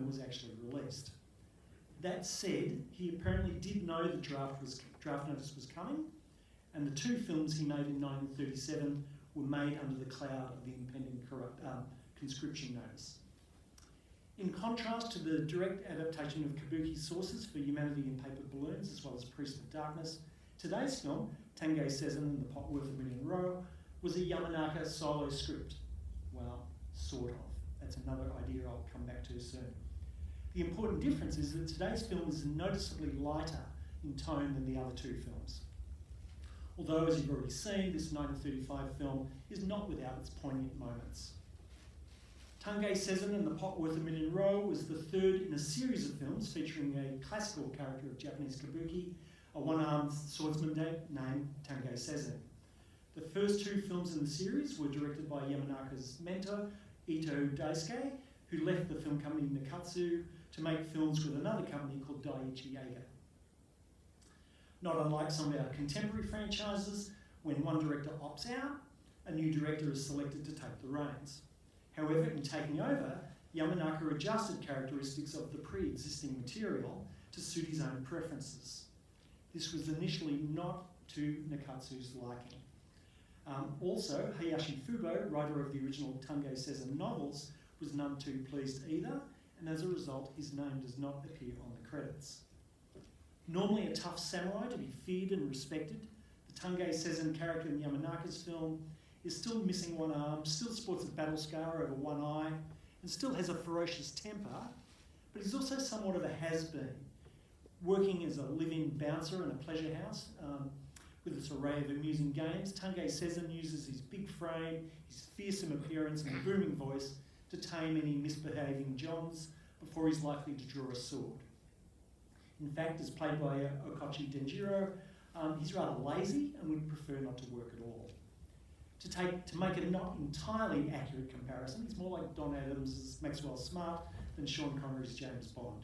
film was actually released. That said, he apparently did know the draft notice was coming, and the two films he made in 1937 were made under the cloud of the impending conscription notice. In contrast to the direct adaptation of Kabuki sources for Humanity in Paper Balloons, as well as Priest of Darkness, today's film, Tange Sezen and the Pot Worth a Million Ro, was a Yamanaka solo script. Well, sort of. That's another idea I'll come back to soon. The important difference is that today's film is noticeably lighter in tone than the other two films. Although, as you've already seen, this 1935 film is not without its poignant moments. Tange Sezen and the Pot Worth a Million Ro was the third in a series of films featuring a classical character of Japanese kabuki, a one-armed swordsman named Tange Sezen. The first two films in the series were directed by Yamanaka's mentor, Ito Daisuke, who left the film company Nikatsu to make films with another company called Daiichi Eiga. Not unlike some of our contemporary franchises, when one director opts out, a new director is selected to take the reins. However, in taking over, Yamanaka adjusted characteristics of the pre-existing material to suit his own preferences. This was initially not to Nikatsu's liking. Also, Hayashi Fubo, writer of the original Tange Sezen novels, was none too pleased either, and as a result, his name does not appear on the credits. Normally a tough samurai to be feared and respected, the Tange Sezen character in Yamanaka's film is still missing one arm, still sports a battle scar over one eye, and still has a ferocious temper, but he's also somewhat of a has-been, working as a live-in bouncer in a pleasure house with its array of amusing games. Tange Sezen uses his big frame, his fearsome appearance and booming voice to tame any misbehaving Johns before he's likely to draw a sword. In fact, as played by Okochi Denjiro, he's rather lazy and would prefer not to work at all. To make a not entirely accurate comparison, he's more like Don Adams' Maxwell Smart than Sean Connery's James Bond.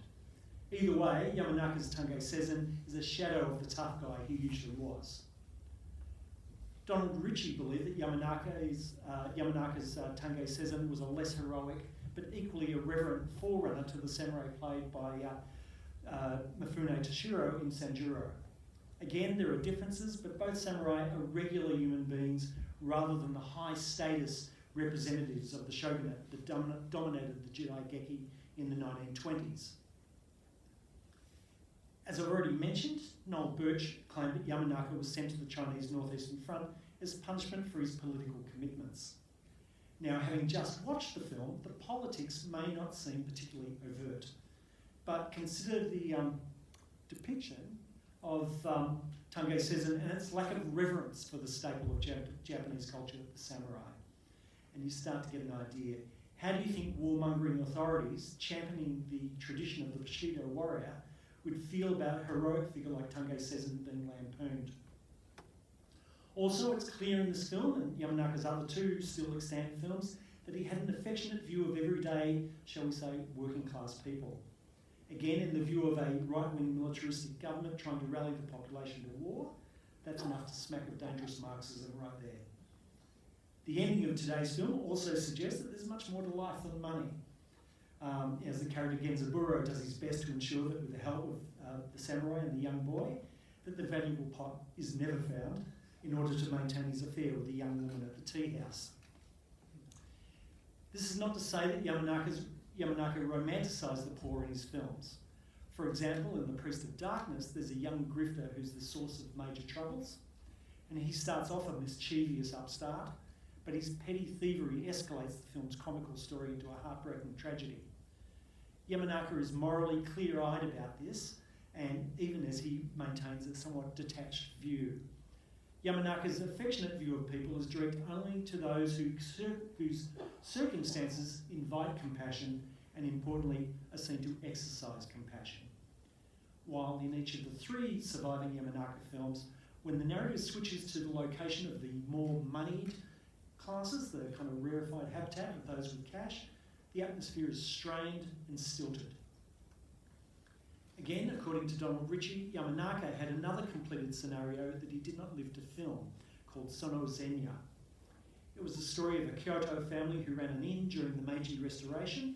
Either way, Yamanaka's Tange Sezen is a shadow of the tough guy he usually was. Donald Ritchie believed that Yamanaka's Tange Sezen was a less heroic but equally irreverent forerunner to the samurai played by Mifune Toshiro in Sanjuro. Again, there are differences, but both samurai are regular human beings rather than the high-status representatives of the shogunate that dominated the Jidai Geki in the 1920s. As I've already mentioned, Noel Birch claimed that Yamanaka was sent to the Chinese Northeastern Front as punishment for his political commitments. Now, having just watched the film, the politics may not seem particularly overt, but consider the depiction of Tange Sezen and its lack of reverence for the staple of Japanese culture, the samurai. And you start to get an idea. How do you think warmongering authorities championing the tradition of the Bushido warrior would feel about a heroic figure like Tange Sezen being lampooned? Also, it's clear in this film, and Yamanaka's other two still extant films, that he had an affectionate view of everyday, shall we say, working class people. Again, in the view of a right-wing militaristic government trying to rally the population to war, that's enough to smack of dangerous Marxism right there. The ending of today's film also suggests that there's much more to life than money. As the character Genzaburo does his best to ensure that with the help of the samurai and the young boy, that the valuable pot is never found in order to maintain his affair with the young woman at the tea house. This is not to say that Yamanaka romanticised the poor in his films. For example, in The Priest of Darkness, there's a young grifter who's the source of major troubles, and he starts off a mischievous upstart, but his petty thievery escalates the film's comical story into a heartbreaking tragedy. Yamanaka is morally clear-eyed about this, and even as he maintains a somewhat detached view. Yamanaka's affectionate view of people is direct only to those whose circumstances invite compassion and, importantly, are seen to exercise compassion. While in each of the three surviving Yamanaka films, when the narrative switches to the location of the more moneyed classes, the kind of rarefied habitat of those with cash, the atmosphere is strained and stilted. Again, according to Donald Ritchie, Yamanaka had another completed scenario that he did not live to film, called Sono Zenya. It was the story of a Kyoto family who ran an inn during the Meiji Restoration,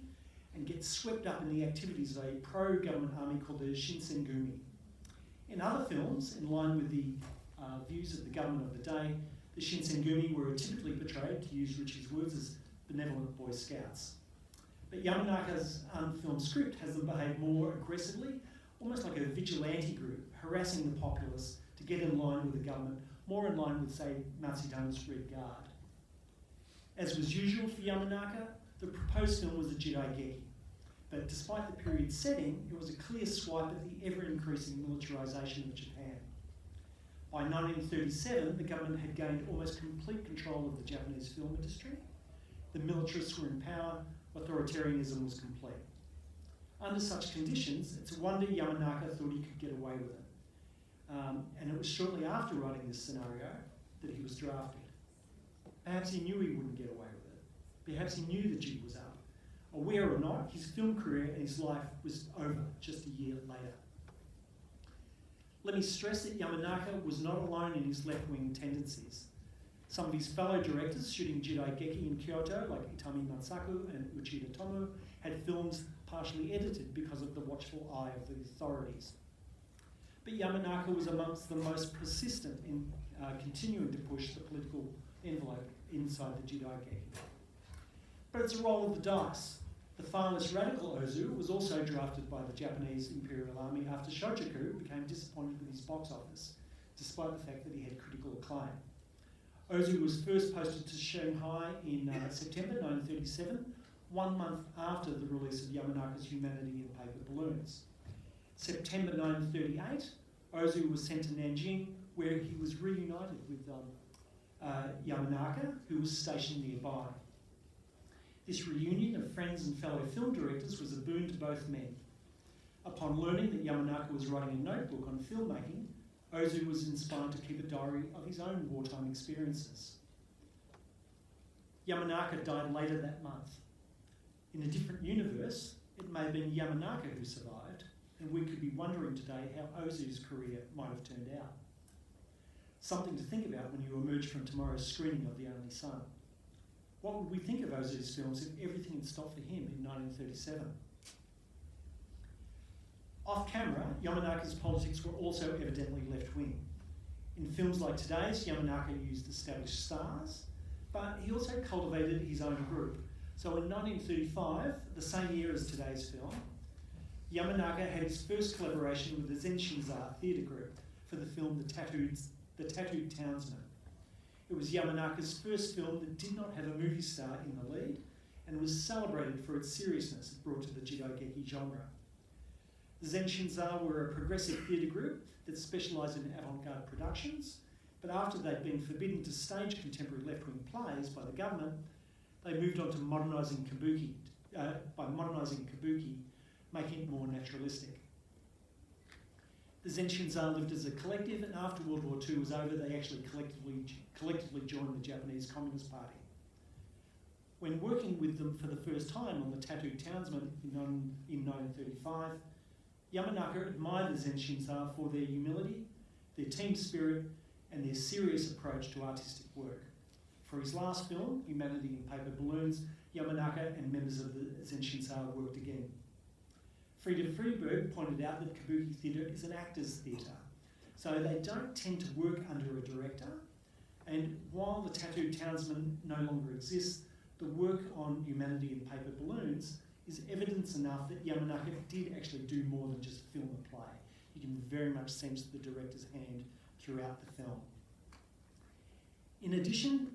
and get swept up in the activities of a pro-government army called the Shinsengumi. In other films, in line with the views of the government of the day, the Shinsengumi were typically portrayed, to use Ritchie's words, as benevolent Boy Scouts. But Yamanaka's film script has them behave more aggressively, almost like a vigilante group, harassing the populace to get in line with the government, more in line with, say, Matsudane's Red Guard. As was usual for Yamanaka, the proposed film was a jidaigeki. But despite the period setting, it was a clear swipe at the ever-increasing militarisation of Japan. By 1937, the government had gained almost complete control of the Japanese film industry. The militarists were in power, authoritarianism was complete. Under such conditions, it's a wonder Yamanaka thought he could get away with it. And it was shortly after writing this scenario that he was drafted. Perhaps he knew he wouldn't get away with it. Perhaps he knew the jig was up. Aware or not, his film career and his life was over just a year later. Let me stress that Yamanaka was not alone in his left-wing tendencies. Some of his fellow directors shooting jidaigeki in Kyoto, like Itami Matsaku and Uchida Tomu, had films partially edited because of the watchful eye of the authorities. But Yamanaka was amongst the most persistent in continuing to push the political envelope inside the jidaigeki. But it's a roll of the dice. The far less radical Ozu was also drafted by the Japanese Imperial Army after Shotoku became disappointed with his box office, despite the fact that he had critical acclaim. Ozu was first posted to Shanghai in September 1937, 1 month after the release of Yamanaka's Humanity in Paper Balloons. September 1938, Ozu was sent to Nanjing, where he was reunited with Yamanaka, who was stationed nearby. This reunion of friends and fellow film directors was a boon to both men. Upon learning that Yamanaka was writing a notebook on filmmaking, Ozu was inspired to keep a diary of his own wartime experiences. Yamanaka died later that month. In a different universe, it may have been Yamanaka who survived, and we could be wondering today how Ozu's career might have turned out. Something to think about when you emerge from tomorrow's screening of The Only Son. What would we think of Ozu's films if everything had stopped for him in 1937? Off camera, Yamanaka's politics were also evidently left-wing. In films like today's, Yamanaka used established stars, but he also cultivated his own group. So in 1935, the same year as today's film, Yamanaka had his first collaboration with the Zenshinza theatre group for the film The Tattooed Townsman. It was Yamanaka's first film that did not have a movie star in the lead and was celebrated for its seriousness it brought to the jidaigeki genre. The Zenshinza were a progressive theatre group that specialised in avant-garde productions, but after they'd been forbidden to stage contemporary left-wing plays by the government, they moved on to modernising kabuki, making it more naturalistic. The Zenshinza lived as a collective, and after World War II was over, they actually collectively joined the Japanese Communist Party. When working with them for the first time on The Tattooed Townsman in 1935, Yamanaka admired the Zenshinza for their humility, their team spirit, and their serious approach to artistic work. For his last film, Humanity in Paper Balloons, Yamanaka and members of the Zenshinza worked again. Frieda Freeberg pointed out that kabuki theatre is an actor's theatre, so they don't tend to work under a director, and while The Tattooed Townsman no longer exists, the work on Humanity in Paper Balloons is evidence enough that Yamanaka did actually do more than just film a play. You can very much sense the director's hand throughout the film. In addition,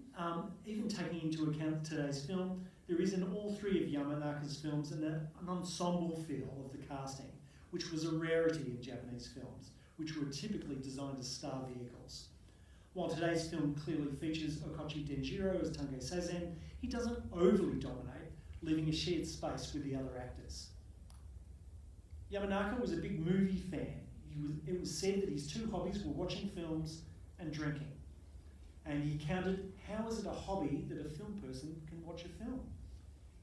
even taking into account today's film, there is in all three of Yamanaka's films an ensemble feel of the casting, which was a rarity in Japanese films, which were typically designed as star vehicles. While today's film clearly features Okochi Denjiro as Tange Seizen, he doesn't overly dominate, leaving a shared space with the other actors. Yamanaka was a big movie fan. It was said that his two hobbies were watching films and drinking. And he counted, how is it a hobby that a film person can watch a film?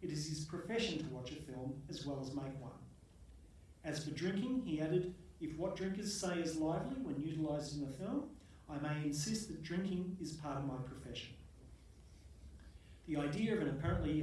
It is his profession to watch a film as well as make one. As for drinking, he added, if what drinkers say is lively when utilised in a film, I may insist that drinking is part of my profession. The idea of an apparently